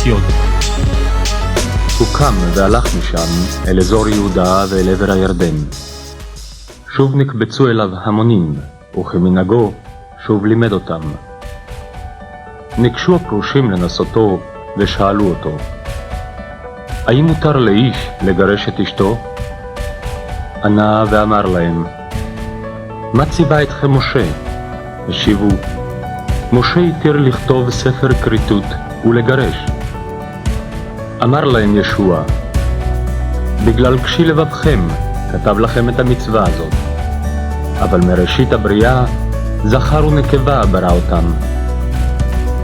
אסיות. הוא קם והלך משם אל אזור יהודה ואל עבר הירדן. שוב נקבצו אליו המונים, וכמנהגו שוב לימד אותם. ניגשו הפרושים לנסותו ושאלו אותו, האם מותר לאיש לגרש את אשתו? ענה ואמר להם, מה ציווה אתכם משה? השיבו, משה התיר לכתוב ספר כריתות ולגרש. אמר להם ישוע, בגלל קשי לבבכם כתב לכם את המצווה הזאת, אבל מראשית הבריאה זכר ונקבה ברא אותם.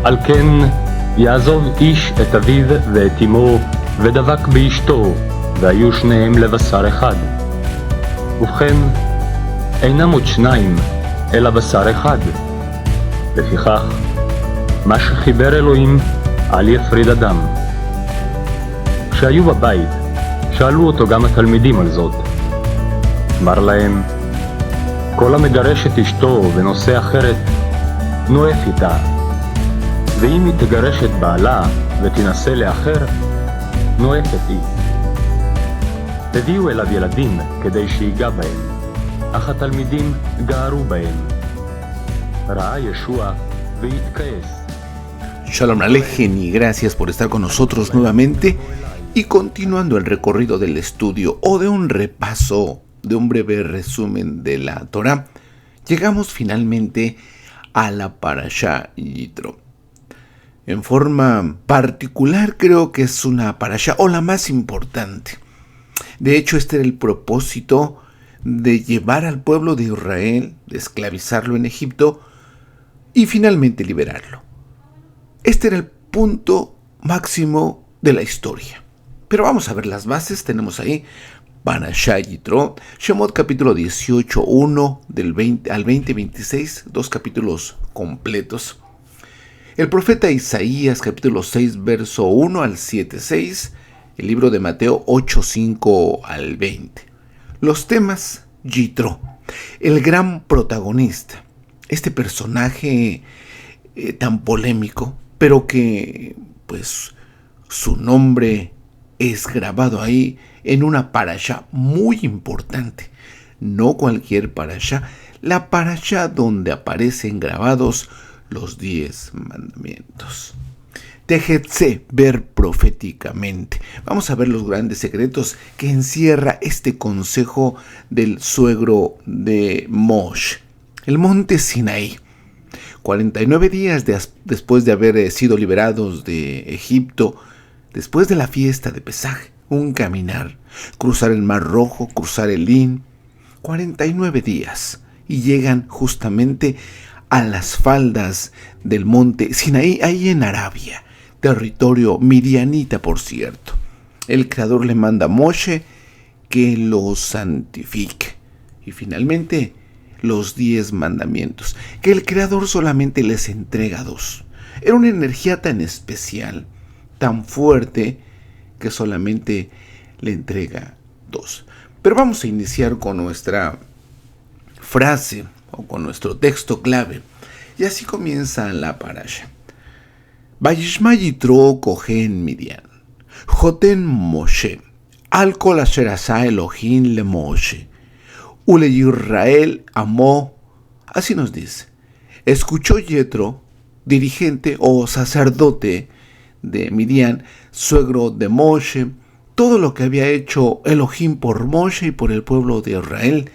על כן יעזוב איש את אביו ואת אמו ודבק באשתו, והיו שניהם לבשר אחד. ובכן, אינם עוד שניים, אלא בשר אחד. לפיכך, מה שחיבר אלוהים, אל יפריד אדם. כשהיו בבית, שאלו אותו גם התלמידים על זאת. אמר להם, כל המגרש את אשתו ונושא אחרת, נואף איתה. ואם היא תגרש את בעלה ותנסה לאחר, נואפת היא. הביאו אליו ילדים כדי שיגע בהם, אך התלמידים גערו בהם. ראה ישוע והתכעס. Shalom Alejem y gracias por estar con nosotros nuevamente y continuando el recorrido del estudio o de un repaso, de un breve resumen de la Torá, llegamos finalmente a la Parashá Yitro. En forma particular creo que es una parashá o la más importante. De hecho, este era el propósito de llevar al pueblo de Israel, de esclavizarlo en Egipto y finalmente liberarlo. Este era el punto máximo de la historia. Pero vamos a ver las bases. Tenemos ahí Parashá Yitro, Shemot capítulo 18, 1 del 20 al 20-26, dos capítulos completos. El profeta Isaías capítulo 6 verso 1 al 7-6, el libro de Mateo 8, 5 al 20. Los temas Yitro, el gran protagonista, este personaje tan polémico, pero que pues su nombre es grabado ahí en una parashá muy importante, no cualquier parashá, la parashá donde aparecen grabados los 10 mandamientos. Tejetzé, ver proféticamente. Vamos a ver los grandes secretos que encierra este consejo del suegro de Moshe. El monte Sinaí. 49 días después de haber sido liberados de Egipto, después de la fiesta de Pesaj, un caminar, cruzar el Mar Rojo, cruzar el Lin, 49 días, y llegan justamente a las faldas del monte Sinaí, ahí en Arabia, territorio midianita, por cierto. El Creador le manda a Moshe que lo santifique. Y finalmente, los 10 mandamientos, que el Creador solamente les entrega 2. Era una energía tan especial, tan fuerte, que solamente le entrega 2. Pero vamos a iniciar con nuestra frase o con nuestro texto clave. Y así comienza la parasha. Vayishma Yitro kohen Midian, Joten Moshe, al kol asher asa Elohim le Moshe, ule Israel amó. Así nos dice. Escuchó Yetro, dirigente o sacerdote de Midian, suegro de Moshe, todo lo que había hecho Elohim por Moshe y por el pueblo de Israel,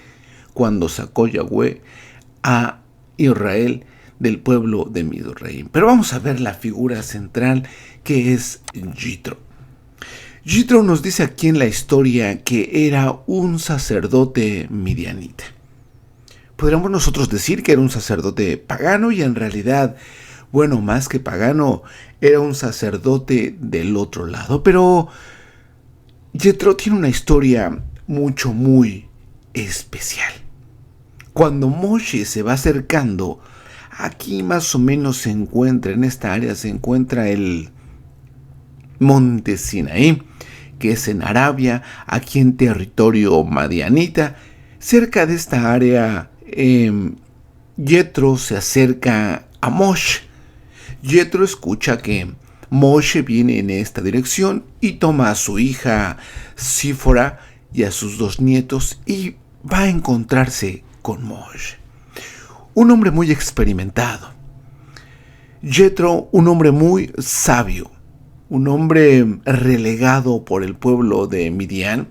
cuando sacó Yahweh a Israel del pueblo de Midoraim. Pero vamos a ver la figura central, que es Yitro. Yitro nos dice aquí en la historia que era un sacerdote midianita. Podríamos nosotros decir que era un sacerdote pagano, y en realidad, bueno, más que pagano, era un sacerdote del otro lado. Pero Yetro tiene una historia muy especial. Cuando Moshe se va acercando, aquí más o menos se encuentra, en esta área se encuentra el monte Sinaí, que es en Arabia, aquí en territorio madianita. Cerca de esta área, Yetro se acerca a Moshe. Yetro escucha que Moshe viene en esta dirección y toma a su hija Sífora y a sus 2 nietos y va a encontrarse con Moshe, un hombre muy experimentado. Jethro, un hombre muy sabio, un hombre relegado por el pueblo de Midian,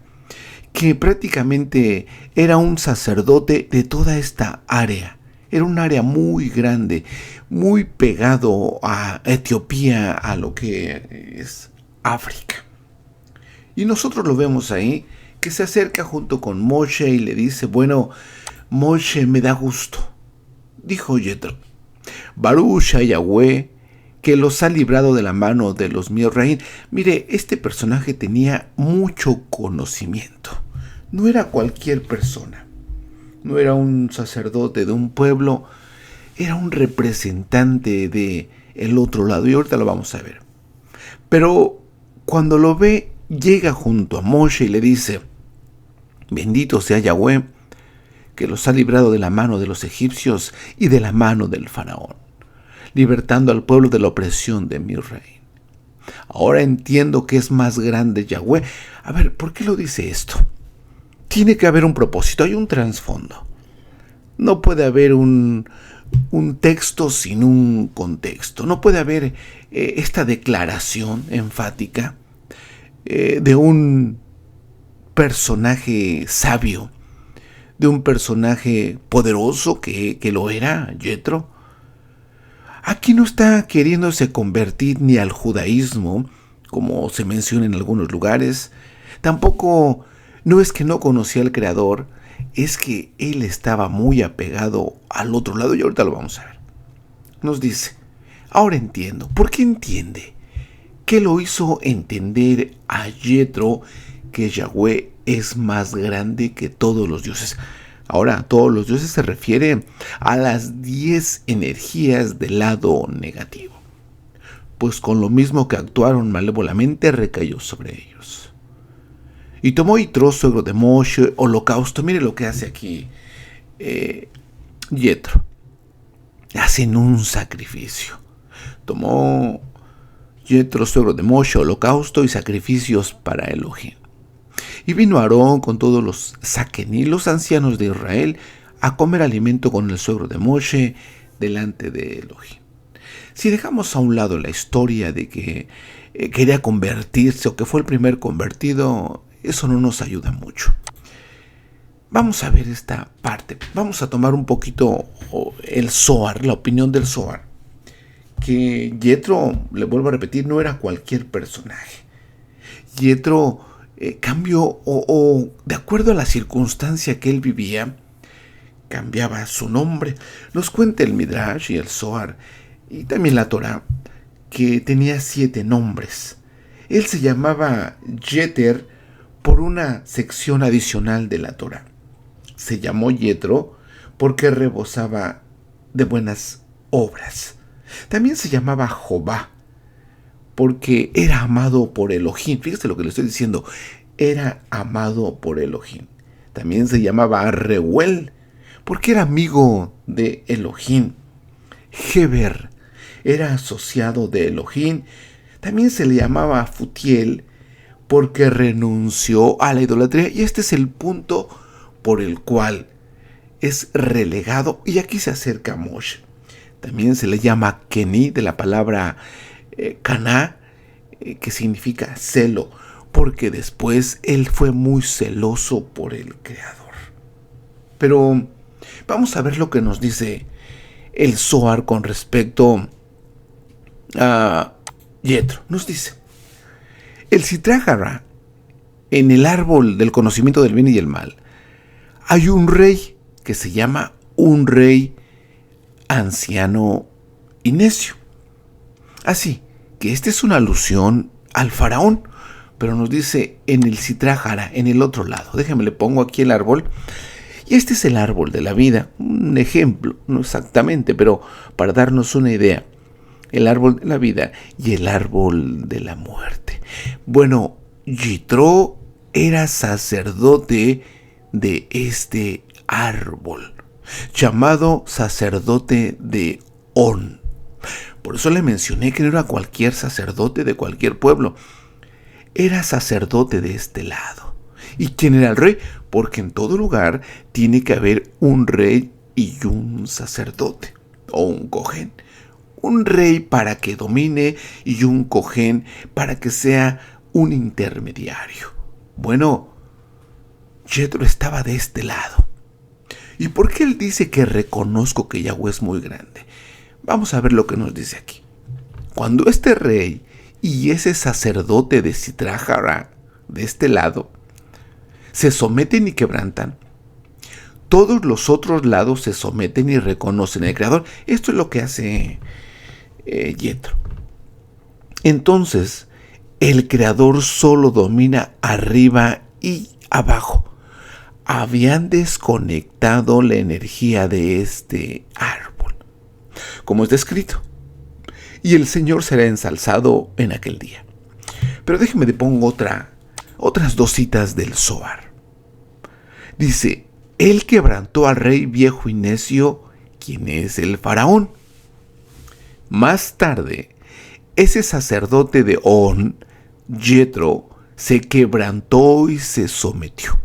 que prácticamente era un sacerdote de toda esta área. Era un área muy grande, muy pegado a Etiopía, a lo que es África. Y nosotros lo vemos ahí, que se acerca junto con Moshe y le dice, bueno, Moshe, me da gusto, dijo Jethro. Baruch a Yahweh, que los ha librado de la mano de los Miorraín. Mire, este personaje tenía mucho conocimiento. No era cualquier persona. No era un sacerdote de un pueblo. Era un representante de el otro lado. Y ahorita lo vamos a ver. Pero cuando lo ve, llega junto a Moshe y le dice, bendito sea Yahweh, que los ha librado de la mano de los egipcios y de la mano del faraón, libertando al pueblo de la opresión de Misraim. Ahora entiendo que es más grande Yahweh. A ver, ¿por qué lo dice esto? Tiene que haber un propósito, hay un trasfondo. No puede haber un texto sin un contexto. No puede haber esta declaración enfática de un personaje sabio, de un personaje poderoso que lo era Jethro. Aquí no está queriéndose convertir ni al judaísmo, como se menciona en algunos lugares. Tampoco no es que no conocía al Creador, es que él estaba muy apegado al otro lado y ahorita lo vamos a ver. Nos dice, ahora entiendo. ¿Por qué entiende? ¿Qué lo hizo entender a Jethro que Yahweh es más grande que todos los dioses? Ahora, todos los dioses se refiere a las 10 energías del lado negativo. Pues con lo mismo que actuaron malévolamente, recayó sobre ellos. Y tomó Yitro, suegro de Moshe, holocausto. Mire lo que hace aquí Jethro. Hacen un sacrificio. Tomó Jethro, suegro de Moshe, holocausto y sacrificios para Elohim. Y vino Aarón con todos los saquení, los ancianos de Israel, a comer alimento con el suegro de Moshe delante de Elohim. Si dejamos a un lado la historia de que quería convertirse o que fue el primer convertido, eso no nos ayuda mucho. Vamos a ver esta parte. Vamos a tomar un poquito el Zohar, la opinión del Zohar. Que Jethro, le vuelvo a repetir, no era cualquier personaje. Jethro cambió o de acuerdo a la circunstancia que él vivía, cambiaba su nombre. Nos cuenta el Midrash y el Zohar y también la Torá que tenía 7 nombres. Él se llamaba Jeter por una sección adicional de la Torá. Se llamó Jethro porque rebosaba de buenas obras. También se llamaba Jobá porque era amado por Elohim. Fíjese lo que le estoy diciendo. Era amado por Elohim. También se llamaba Reuel porque era amigo de Elohim. Heber era asociado de Elohim. También se le llamaba Futiel porque renunció a la idolatría. Y este es el punto por el cual es relegado. Y aquí se acerca a Moshe. También se le llama Keni, de la palabra Caná, que significa celo, porque después él fue muy celoso por el Creador. Pero vamos a ver lo que nos dice el Zohar con respecto a Jethro. Nos dice, el Sitrájara, en el árbol del conocimiento del bien y el mal, hay un rey que se llama un rey anciano y necio. Así que esta es una alusión al faraón, pero nos dice en el Sitrájara, en el otro lado. Déjenme, le pongo aquí el árbol. Y este es el árbol de la vida, un ejemplo, no exactamente, pero para darnos una idea. El árbol de la vida y el árbol de la muerte. Bueno, Yitro era sacerdote de este árbol, llamado sacerdote de On. Por eso le mencioné que no era cualquier sacerdote de cualquier pueblo. Era sacerdote de este lado. ¿Y quién era el rey? Porque en todo lugar tiene que haber un rey y un sacerdote, o un cojén. Un rey para que domine y un cojén para que sea un intermediario. Bueno, Jethro estaba de este lado. ¿Y por qué él dice que reconozco que Yahweh es muy grande? Vamos a ver lo que nos dice aquí. Cuando este rey y ese sacerdote de Sitrahara, de este lado, se someten y quebrantan, todos los otros lados se someten y reconocen al Creador. Esto es lo que hace Jethro. Entonces, el Creador solo domina arriba y abajo. Habían desconectado la energía de este árbol, como está escrito, y el Señor será ensalzado en aquel día. Pero déjeme le pongo otras dos citas del Zohar. Dice: Él quebrantó al rey viejo y necio, quien es el faraón. Más tarde, ese sacerdote de On, Jethro, se quebrantó y se sometió.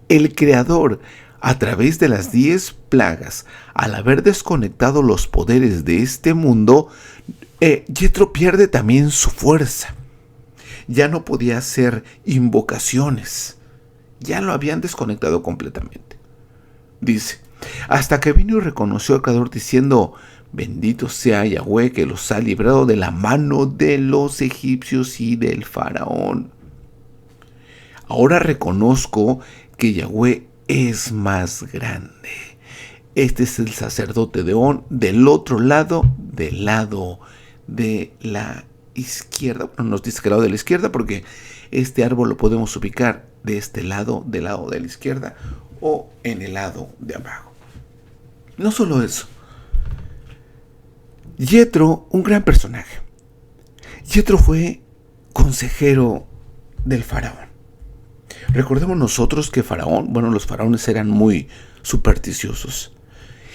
El Creador, a través de las 10 plagas, al haber desconectado los poderes de este mundo, Jethro pierde también su fuerza. Ya no podía hacer invocaciones. Ya lo habían desconectado completamente. Dice: hasta que vino y reconoció al Creador diciendo: bendito sea Yahweh que los ha librado de la mano de los egipcios y del faraón. Ahora reconozco que Yahweh es más grande. Este es el sacerdote de On, del otro lado, del lado de la izquierda. Bueno, nos dice que el lado de la izquierda porque este árbol lo podemos ubicar de este lado, del lado de la izquierda o en el lado de abajo. No solo eso. Jethro, un gran personaje. Jethro fue consejero del faraón. Recordemos nosotros que los faraones eran muy supersticiosos.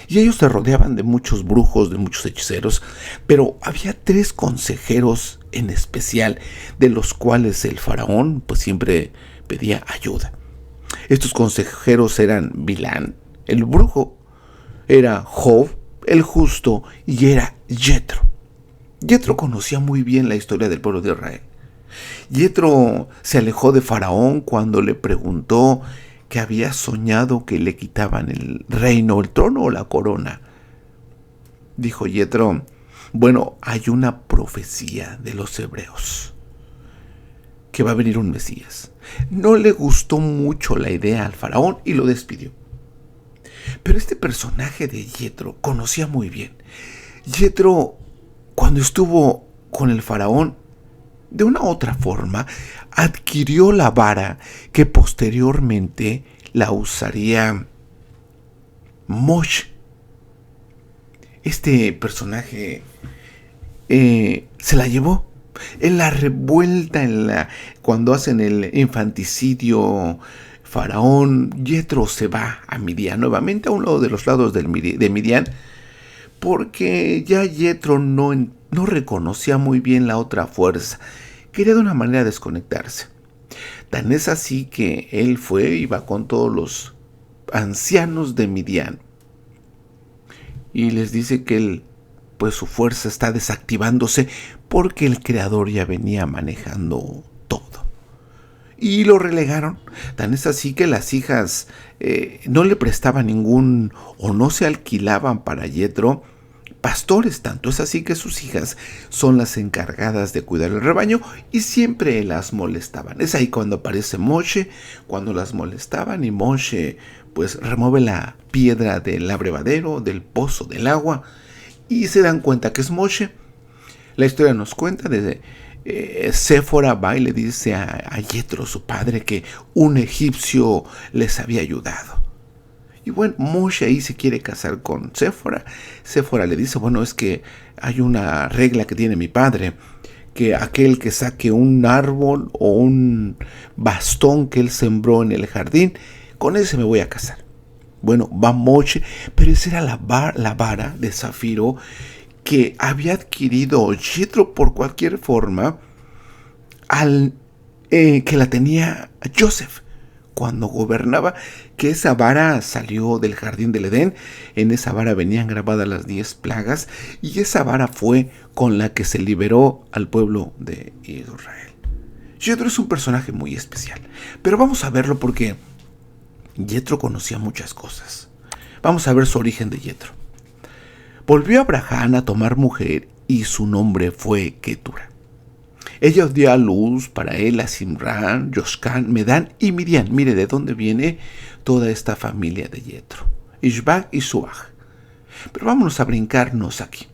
Y ellos se rodeaban de muchos brujos, de muchos hechiceros. Pero había 3 consejeros en especial, de los cuales el faraón pues siempre pedía ayuda. Estos consejeros eran Bilán, el brujo, era Job, el justo, y era Jethro. Jethro conocía muy bien la historia del pueblo de Israel. Jethro se alejó de Faraón cuando le preguntó que había soñado que le quitaban el reino, el trono o la corona. Dijo Jethro: bueno, hay una profecía de los hebreos que va a venir un Mesías. No le gustó mucho la idea al faraón y lo despidió. Pero este personaje de Jethro conocía muy bien. Jethro, cuando estuvo con el faraón, de una u otra forma, adquirió la vara que posteriormente la usaría Moshe. Este personaje se la llevó. En la revuelta, cuando hacen el infanticidio faraón, Jethro se va a Midian, nuevamente a uno de los lados de Midian, porque ya Jethro no reconocía muy bien la otra fuerza. Quería de una manera desconectarse. Tan es así que él iba con todos los ancianos de Midian y les dice que su fuerza está desactivándose porque el Creador ya venía manejando todo. Y lo relegaron. Tan es así que las hijas no le prestaban o no se alquilaban para Jethro pastores. Tanto es así que sus hijas son las encargadas de cuidar el rebaño y siempre las molestaban. Es ahí cuando aparece Moshe, cuando las molestaban, y Moshe remueve la piedra del abrevadero, del pozo del agua, y se dan cuenta que es Moshe. La historia nos cuenta desde Séfora va y le dice a Jethro, su padre, que un egipcio les había ayudado. Y bueno, Moshe ahí se quiere casar con Séfora. Séfora le dice: bueno, es que hay una regla que tiene mi padre, que aquel que saque un árbol o un bastón que él sembró en el jardín, con ese me voy a casar. Bueno, va Moshe, pero esa era la vara de zafiro que había adquirido Jethro por cualquier forma que la tenía Joseph cuando gobernaba, que esa vara salió del jardín del Edén. En esa vara venían grabadas las 10 plagas y esa vara fue con la que se liberó al pueblo de Israel. Jethro es un personaje muy especial, pero vamos a verlo porque Jethro conocía muchas cosas. Vamos a ver su origen de Jethro. Volvió Abraham a tomar mujer y su nombre fue Ketura. Ella dio a luz para él a Simrán, Joscán, Medán y Midian. Mire de dónde viene toda esta familia de Jethro. Ishbak y Suach. Pero vámonos a brincarnos aquí.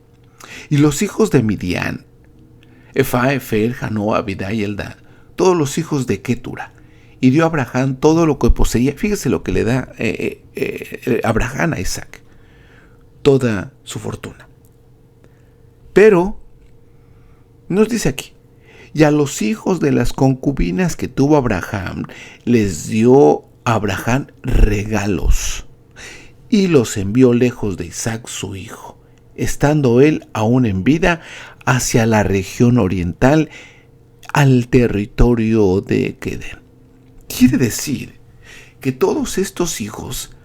Y los hijos de Midian, Efa, Efer, Janoa, Abidá y Eldad, todos los hijos de Ketura. Y dio a Abraham todo lo que poseía. Fíjese lo que le da Abraham a Isaac. Toda su fortuna. Pero nos dice aquí, y a los hijos de las concubinas que tuvo Abraham, les dio Abraham regalos, y los envió lejos de Isaac su hijo, estando él aún en vida, hacia la región oriental, al territorio de Kedem. Quiere decir que todos estos hijos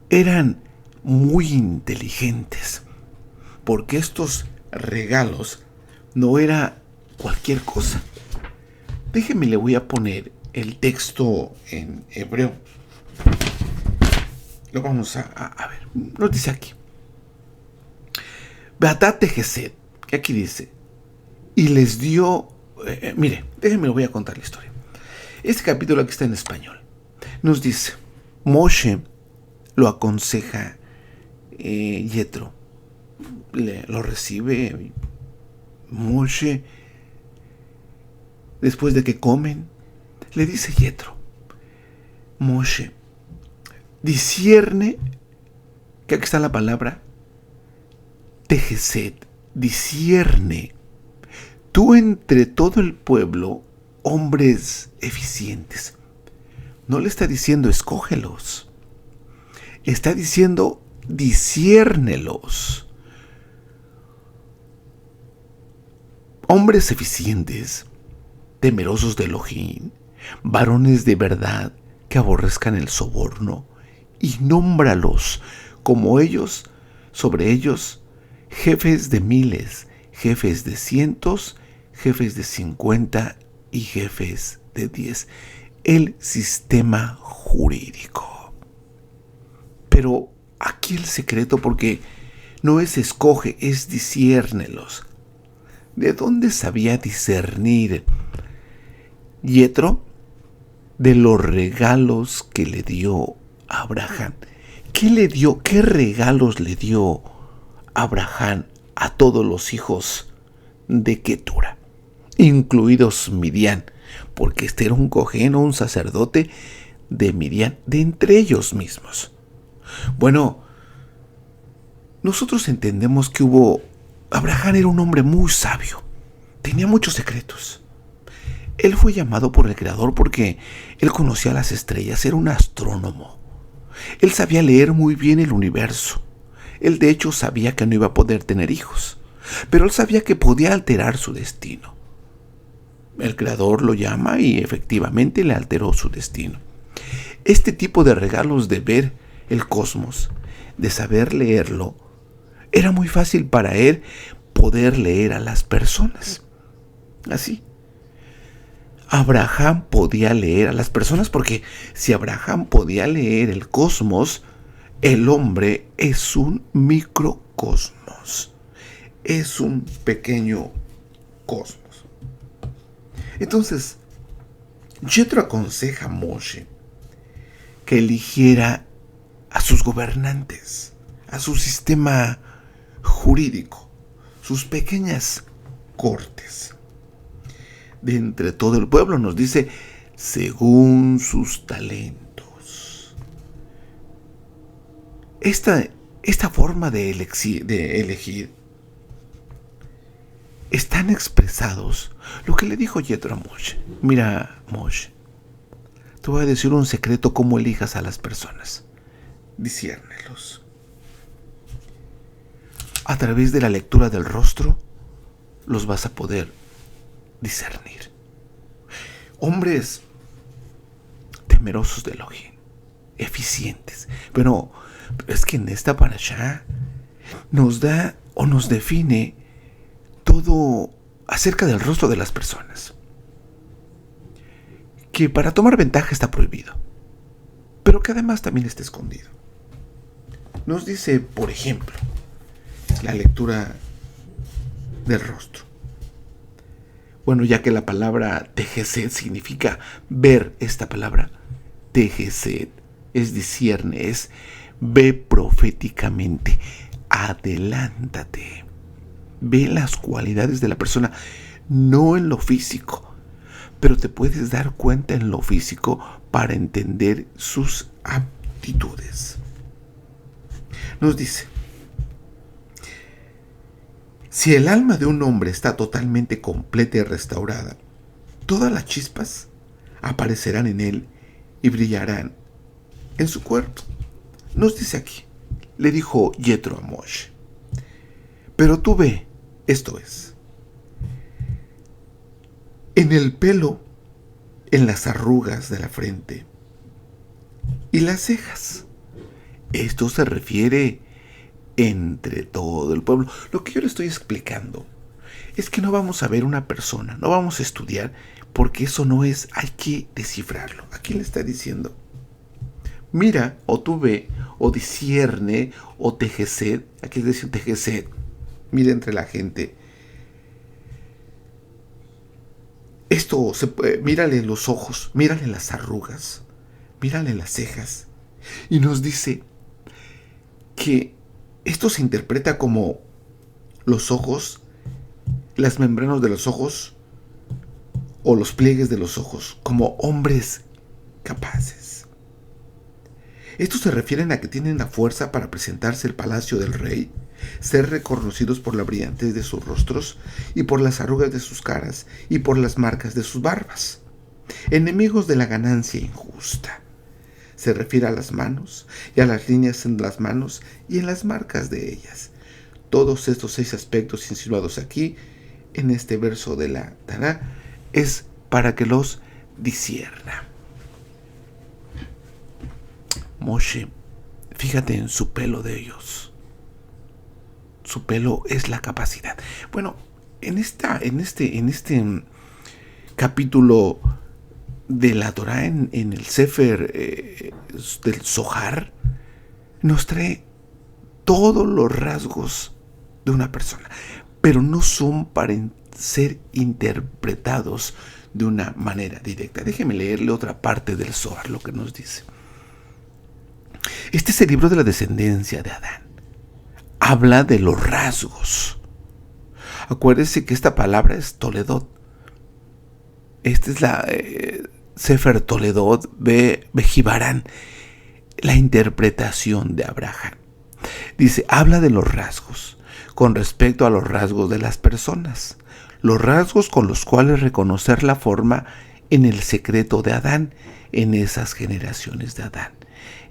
eran muy inteligentes, porque estos regalos no era cualquier cosa. Déjeme, le voy a poner el texto en hebreo. Lo vamos a ver. Nos dice aquí. Beatate Gesed, que aquí dice, y les dio, mire, déjenme, lo voy a contar la historia. Este capítulo aquí está en español. Nos dice, Moshe lo aconseja Jethro. Lo recibe Moshe. Después de que comen, le dice Jethro, Moshe, discierne, que aquí está la palabra, Tejeset, discierne, tú entre todo el pueblo, hombres eficientes. No le está diciendo escógelos, está diciendo disciérnelos. Hombres eficientes, temerosos de Elohim, varones de verdad que aborrezcan el soborno, y nómbralos como ellos, sobre ellos, jefes de miles, jefes de cientos, jefes de 50 y jefes de 10. El sistema jurídico. Pero aquí el secreto, porque no es escoge, es disciérnelos. ¿De dónde sabía discernir Jethro? De los regalos que le dio Abraham. ¿Qué le dio? ¿Qué regalos le dio Abraham a todos los hijos de Ketura, incluidos Midian? Porque este era un cojeno, un sacerdote de Midian, de entre ellos mismos. Bueno, nosotros entendemos que Abraham era un hombre muy sabio, tenía muchos secretos. Él fue llamado por el Creador porque él conocía las estrellas, era un astrónomo. Él sabía leer muy bien el universo. Él de hecho sabía que no iba a poder tener hijos, pero él sabía que podía alterar su destino. El Creador lo llama y efectivamente le alteró su destino. Este tipo de regalos de ver el cosmos, de saber leerlo, era muy fácil para él poder leer a las personas. Así. Abraham podía leer a las personas porque si Abraham podía leer el cosmos, el hombre es un microcosmos. Es un pequeño cosmos. Entonces, Jethro aconseja a Moshe que eligiera a sus gobernantes, a su sistema jurídico, sus pequeñas cortes. De entre todo el pueblo, nos dice, según sus talentos. Esta forma de elegir están expresados lo que le dijo Jethro a Moshe. Mira, Moshe, te voy a decir un secreto cómo elijas a las personas. Disciérnelos. a través de la lectura del rostro, los vas a poder discernir. Hombres temerosos de Elohim, eficientes. Pero es que en esta parashá nos da o nos define todo acerca del rostro de las personas. Que para tomar ventaja está prohibido, pero que además también está escondido. Nos dice, por ejemplo, la lectura del rostro. Bueno, ya que la palabra tejesed significa ver, esta palabra tejesed es discierne, es ve proféticamente, adelántate, ve las cualidades de la persona, no en lo físico, pero te puedes dar cuenta en lo físico para entender sus aptitudes. Nos dice, si el alma de un hombre está totalmente completa y restaurada, todas las chispas aparecerán en él y brillarán en su cuerpo. Nos dice aquí, le dijo Yetro a Moshe, pero tú ve, esto es, en el pelo, en las arrugas de la frente y las cejas. Esto se refiere entre todo el pueblo. Lo que yo le estoy explicando es que no vamos a ver una persona, no vamos a estudiar, porque eso no es, hay que descifrarlo. Aquí le está diciendo, mira, o tú ve, o discierne, o tejesed. Aquí le dice tejesed, mira entre la gente. Esto, mírale los ojos, mírale las arrugas, mírale las cejas. Y nos dice que esto se interpreta como los ojos, las membranas de los ojos o los pliegues de los ojos, como hombres capaces. Estos se refieren a que tienen la fuerza para presentarse al palacio del rey, ser reconocidos por la brillantez de sus rostros y por las arrugas de sus caras y por las marcas de sus barbas. Enemigos de la ganancia injusta. Se refiere a las manos y a las líneas en las manos y en las marcas de ellas. Todos estos 6 aspectos insinuados aquí, en este verso de la Taná, es para que los discierna. Moshe, fíjate en su pelo de ellos. Su pelo es la capacidad. Bueno, en este capítulo de la Torá, en el Sefer del Zohar, nos trae todos los rasgos de una persona, pero no son para ser interpretados de una manera directa. Déjeme leerle otra parte del Zohar, lo que nos dice. Este es el libro de la descendencia de Adán. Habla de los rasgos. Acuérdese que esta palabra es Toledot. Esta es la Sefer Toledot Bejibarán, la interpretación de Abraham. Dice, habla de los rasgos con respecto a los rasgos de las personas, los rasgos con los cuales reconocer la forma en el secreto de Adán, en esas generaciones de Adán,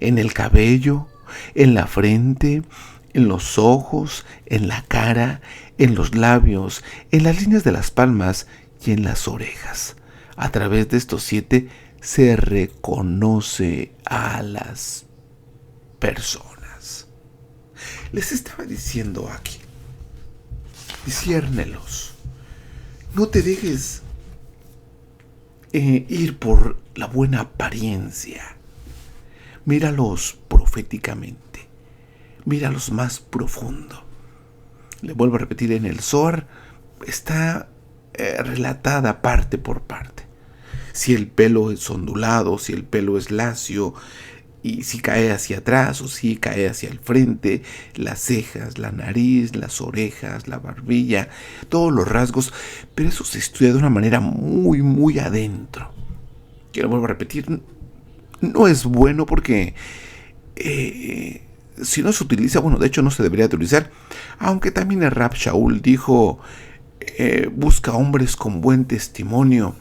en el cabello, en la frente, en los ojos, en la cara, en los labios, en las líneas de las palmas y en las orejas. A través de estos 7 se reconoce a las personas. Les estaba diciendo aquí, disciérnelos. No te dejes ir por la buena apariencia. Míralos proféticamente. Míralos más profundo. Le vuelvo a repetir, en el Zohar está relatada parte por parte. Si el pelo es ondulado, si el pelo es lacio, y si cae hacia atrás o si cae hacia el frente, las cejas, la nariz, las orejas, la barbilla, todos los rasgos, pero eso se estudia de una manera muy, muy adentro. Quiero vuelvo a repetir, no es bueno porque si no se utiliza, bueno, de hecho no se debería utilizar, aunque también el Rab Shaul dijo, busca hombres con buen testimonio,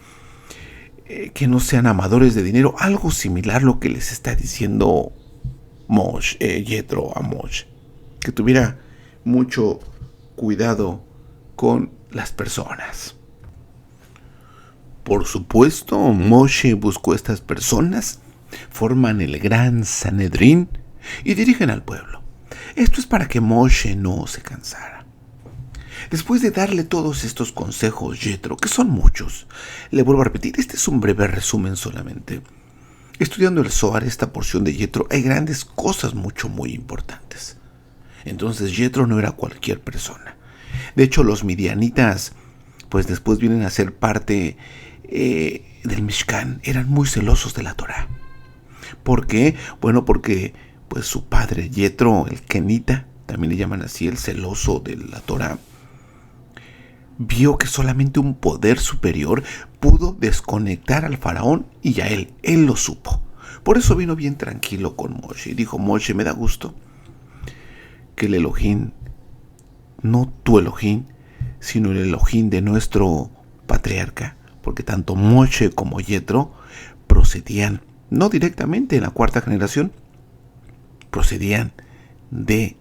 que no sean amadores de dinero, algo similar a lo que les está diciendo Yetro a Moshe, que tuviera mucho cuidado con las personas. Por supuesto, Moshe buscó a estas personas, forman el gran Sanedrín y dirigen al pueblo. Esto es para que Moshe no se cansara. Después de darle todos estos consejos, Yetro, que son muchos, le vuelvo a repetir, este es un breve resumen solamente. Estudiando el Zohar, esta porción de Yetro, hay grandes cosas muy importantes. Entonces Yetro no era cualquier persona. De hecho, los midianitas, pues después vienen a ser parte del Mishkan, eran muy celosos de la Torá. ¿Por qué? Bueno, porque pues su padre, Yetro, el Kenita, también le llaman así, el celoso de la Torá, vio que solamente un poder superior pudo desconectar al faraón y a él lo supo. Por eso vino bien tranquilo con Moshe y dijo: Moshe, me da gusto que el Elohim, no tu Elohim, sino el Elohim de nuestro patriarca, porque tanto Moshe como Yetro procedían, no directamente en la cuarta generación, procedían de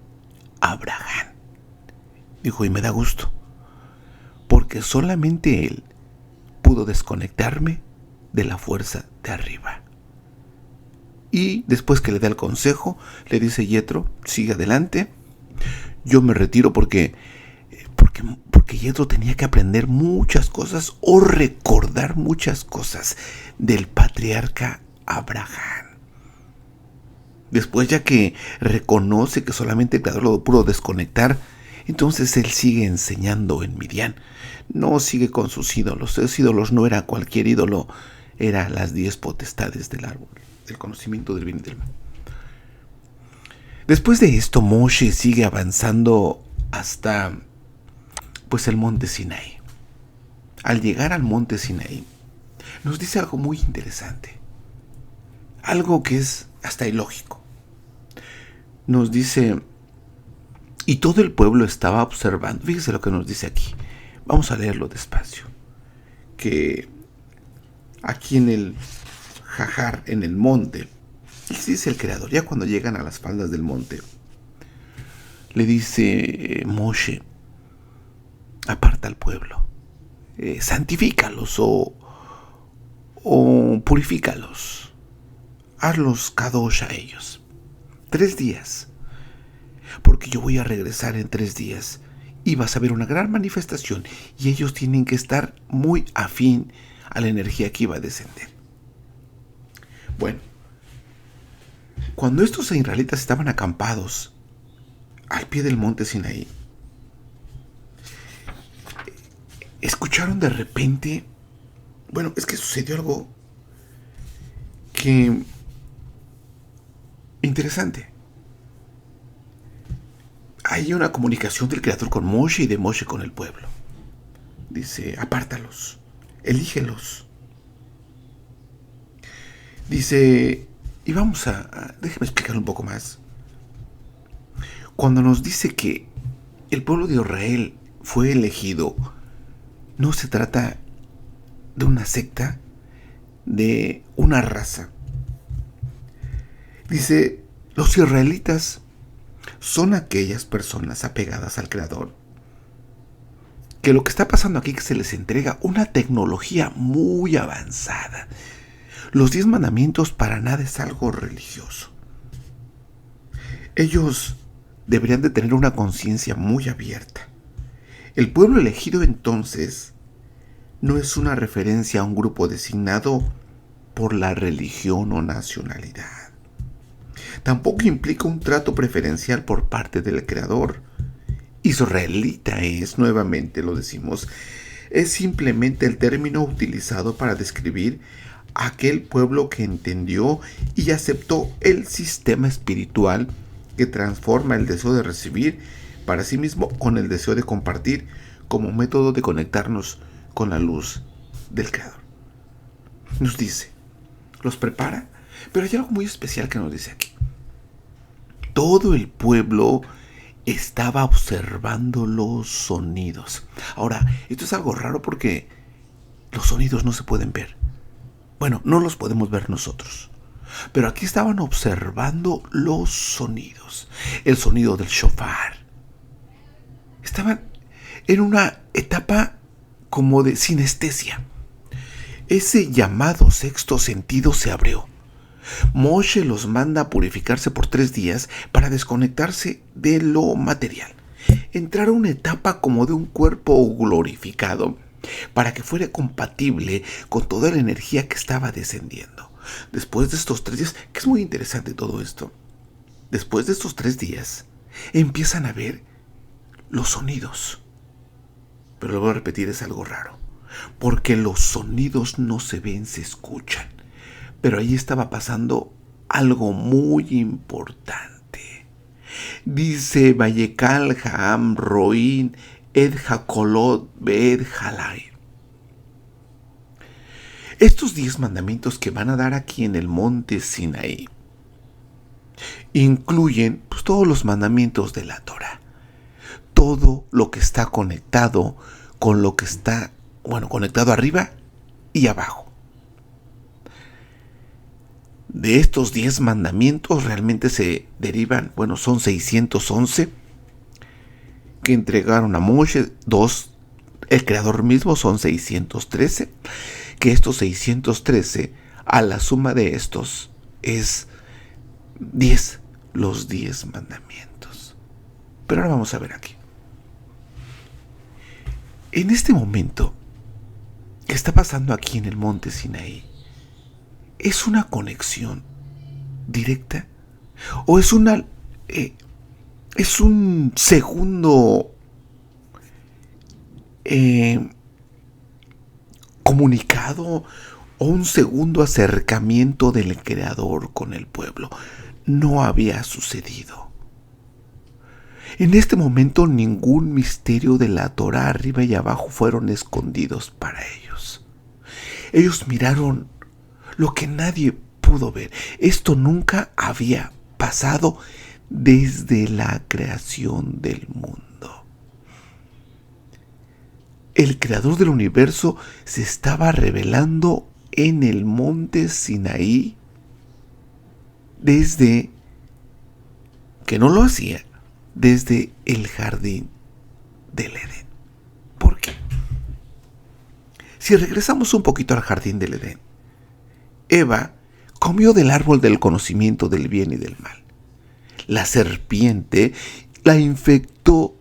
Abraham. Dijo: y me da gusto, porque solamente él pudo desconectarme de la fuerza de arriba. Y después que le da el consejo, le dice Yetro: sigue adelante, yo me retiro porque Yetro tenía que aprender muchas cosas o recordar muchas cosas del patriarca Abraham. Después, ya que reconoce que solamente el Creador lo pudo desconectar, entonces él sigue enseñando en Midian. No sigue con sus ídolos. Esos ídolos no era cualquier ídolo, eran las 10 potestades del árbol, del conocimiento del bien y del mal. Después de esto, Moshe sigue avanzando hasta pues el monte Sinaí. Al llegar al monte Sinaí, nos dice algo muy interesante, algo que es hasta ilógico. Nos dice: y todo el pueblo estaba observando. Fíjese lo que nos dice aquí. Vamos a leerlo despacio. Que aquí en el Jajar, en el monte, dice el Creador, ya cuando llegan a las faldas del monte, le dice Moshe: aparta al pueblo, santifícalos o purifícalos, hazlos kadosh a ellos. 3 días, porque yo voy a regresar en 3 días y vas a ver una gran manifestación y ellos tienen que estar muy afín a la energía que iba a descender. Bueno, cuando estos israelitas estaban acampados al pie del monte Sinaí, escucharon de repente, bueno, es que sucedió algo que interesante. Hay una comunicación del Creador con Moshe y de Moshe con el pueblo. Dice: apártalos, elígelos. Dice, y vamos déjeme explicar un poco más. Cuando nos dice que el pueblo de Israel fue elegido, no se trata de una secta, de una raza. Dice: los israelitas son aquellas personas apegadas al Creador, que lo que está pasando aquí es que se les entrega una tecnología muy avanzada. Los 10 mandamientos para nada es algo religioso. Ellos deberían de tener una conciencia muy abierta. El pueblo elegido entonces no es una referencia a un grupo designado por la religión o nacionalidad. Tampoco implica un trato preferencial por parte del Creador. Israelita es, nuevamente lo decimos, es simplemente el término utilizado para describir aquel pueblo que entendió y aceptó el sistema espiritual que transforma el deseo de recibir para sí mismo con el deseo de compartir como método de conectarnos con la luz del Creador. Nos dice, los prepara, pero hay algo muy especial que nos dice aquí. Todo el pueblo estaba observando los sonidos. Ahora, esto es algo raro porque los sonidos no se pueden ver. Bueno, no los podemos ver nosotros. Pero aquí estaban observando los sonidos. El sonido del shofar, estaban en una etapa como de sinestesia. Ese llamado sexto sentido se abrió. Moshe los manda a purificarse por 3 días para desconectarse de lo material. Entrar a una etapa como de un cuerpo glorificado para que fuera compatible con toda la energía que estaba descendiendo. Después de estos 3 días, que es muy interesante todo esto, después de estos 3 días empiezan a ver los sonidos. Pero lo voy a repetir, es algo raro, porque los sonidos no se ven, se escuchan. Pero ahí estaba pasando algo muy importante. Dice Vayekal Haam Roin Ed Hakolot Beed Halai. Estos 10 mandamientos que van a dar aquí en el monte Sinaí incluyen todos los mandamientos de la Torah. Todo lo que está conectado con lo que está, conectado arriba y abajo. De estos 10 mandamientos realmente se derivan, son 611 que entregaron a Moshe, 2, el creador mismo, son 613, que estos 613, a la suma de estos, es 10, los 10 mandamientos. Pero ahora vamos a ver aquí. En este momento que está pasando aquí en el monte Sinaí, ¿es una conexión directa? ¿O es un segundo comunicado o un segundo acercamiento del Creador con el pueblo? No había sucedido. En este momento ningún misterio de la Torah arriba y abajo fueron escondidos para ellos. Ellos miraron lo que nadie pudo ver. Esto nunca había pasado desde la creación del mundo. El creador del universo se estaba revelando en el monte Sinaí desde que no lo hacía, desde el jardín del Edén. ¿Por qué? Si regresamos un poquito al jardín del Edén, Eva comió del árbol del conocimiento del bien y del mal. La serpiente la infectó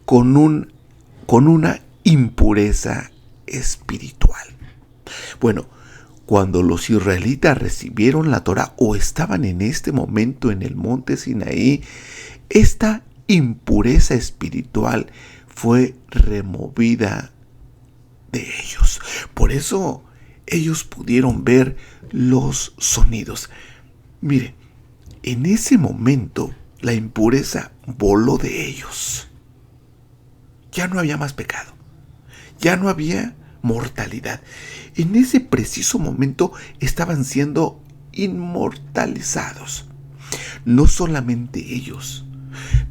con una impureza espiritual. Cuando los israelitas recibieron la Torah o estaban en este momento en el monte Sinaí, esta impureza espiritual fue removida de ellos. Por eso ellos pudieron ver los sonidos. Mire, en ese momento la impureza voló de ellos. Ya no había más pecado. Ya no había mortalidad. En ese preciso momento estaban siendo inmortalizados. No solamente ellos,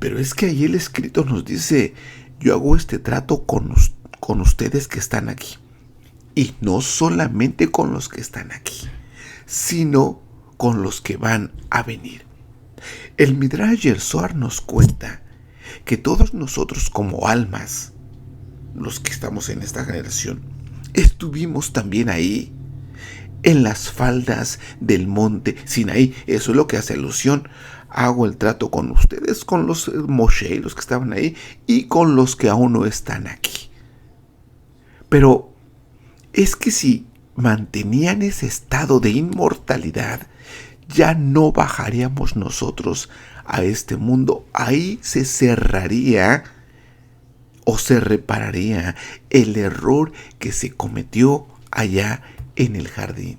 pero es que ahí el escrito nos dice: yo hago este trato con ustedes que están aquí. Y no solamente con los que están aquí, sino con los que van a venir. El Midrash y el Zohar nos cuenta que todos nosotros como almas, los que estamos en esta generación, estuvimos también ahí, en las faldas del monte Sinaí. Eso es lo que hace alusión. Hago el trato con ustedes, con los Moshe, los que estaban ahí, y con los que aún no están aquí. Pero es que si mantenían ese estado de inmortalidad, ya no bajaríamos nosotros a este mundo. Ahí se cerraría o se repararía el error que se cometió allá en el jardín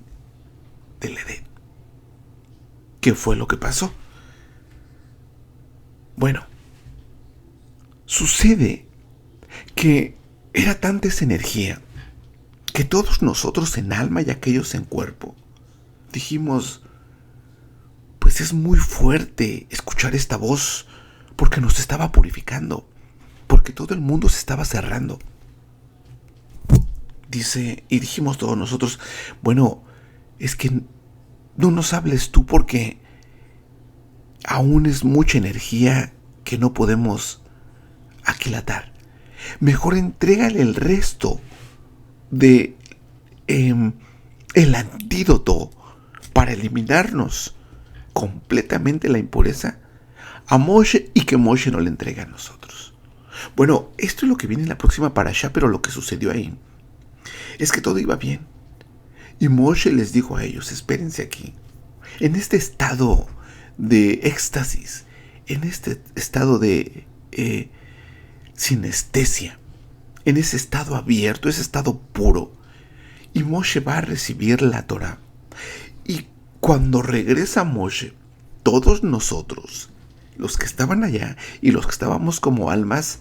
del Edén. ¿Qué fue lo que pasó? Sucede que era tanta esa energía que todos nosotros en alma y aquellos en cuerpo dijimos: pues es muy fuerte escuchar esta voz, porque nos estaba purificando, porque todo el mundo se estaba cerrando. Dice, y dijimos todos nosotros: es que no nos hables tú, porque aún es mucha energía que no podemos aquilatar. Mejor entrégale el resto de el antídoto para eliminarnos completamente la impureza a Moshe y que Moshe no le entregue a nosotros. Bueno, esto es lo que viene en la próxima parashá, pero lo que sucedió ahí es que todo iba bien. Y Moshe les dijo a ellos, espérense aquí, en este estado de éxtasis, en este estado de sinestesia, en ese estado abierto, ese estado puro. Y Moshe va a recibir la Torá. Y cuando regresa Moshe, todos nosotros, los que estaban allá y los que estábamos como almas,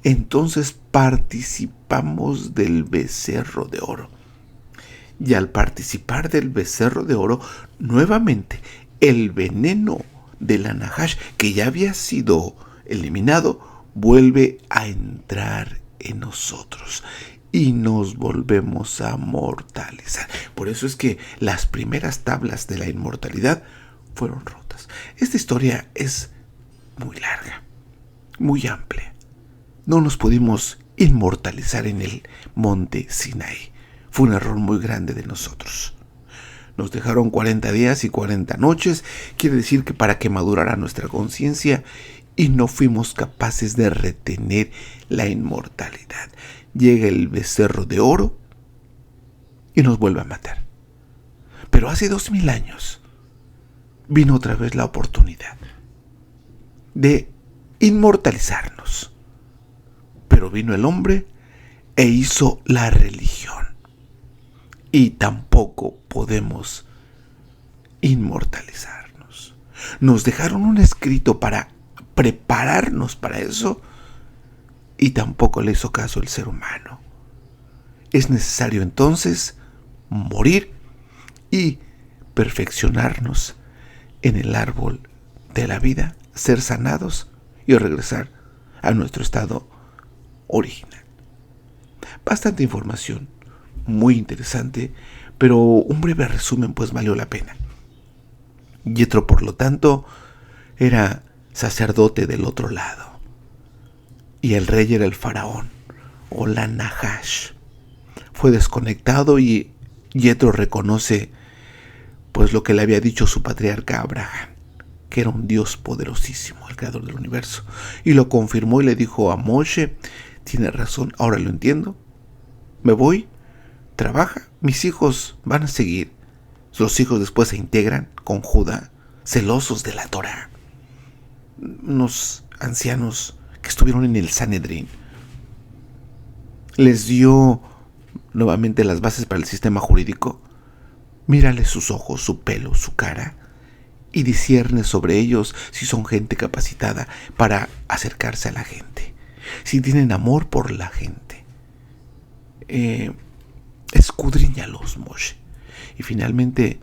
entonces participamos del becerro de oro. Y al participar del becerro de oro, nuevamente el veneno de la Nahash, que ya había sido eliminado, vuelve a entrar en nosotros y nos volvemos a mortalizar. Por eso es que las primeras tablas de la inmortalidad fueron rotas. Esta historia es muy larga, muy amplia. No nos pudimos inmortalizar en el monte Sinaí. Fue un error muy grande de nosotros. Nos dejaron 40 días y 40 noches. Quiere decir que para que madurara nuestra conciencia, y no fuimos capaces de retener la inmortalidad. Llega el becerro de oro y nos vuelve a matar. Pero hace 2000 años vino otra vez la oportunidad de inmortalizarnos. Pero vino el hombre e hizo la religión. Y tampoco podemos inmortalizarnos. Nos dejaron un escrito para prepararnos para eso y tampoco le hizo caso el ser humano. Es necesario entonces morir y perfeccionarnos en el árbol de la vida, ser sanados y regresar a nuestro estado original. Bastante información, muy interesante, pero un breve resumen pues valió la pena. Yetro, por lo tanto, era sacerdote del otro lado y el rey era el faraón o la Nahash. Fue desconectado y Yetro reconoce pues lo que le había dicho su patriarca Abraham, que era un Dios poderosísimo, el creador del universo, y lo confirmó y le dijo a Moshe, tiene razón, ahora lo entiendo, me voy, trabaja, mis hijos van a seguir. Los hijos después se integran con Judá, celosos de la Torá, unos ancianos que estuvieron en el Sanedrín. Les dio nuevamente las bases para el sistema jurídico. Mírale sus ojos, su pelo, su cara y discierne sobre ellos si son gente capacitada para acercarse a la gente, si tienen amor por la gente. Escudriñalos, Moshe. Y finalmente,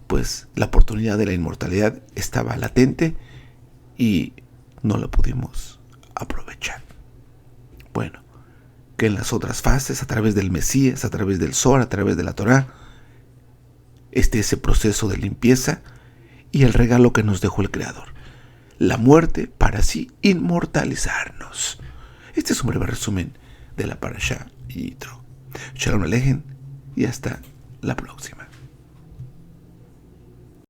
pues la oportunidad de la inmortalidad estaba latente y no la pudimos aprovechar. Bueno, que en las otras fases, a través del Mesías, a través del Zohar, a través de la Torá, esté ese proceso de limpieza y el regalo que nos dejó el Creador, la muerte para así inmortalizarnos. Este es un breve resumen de la Parashá Yitro. Shalom Aleichem y hasta la próxima.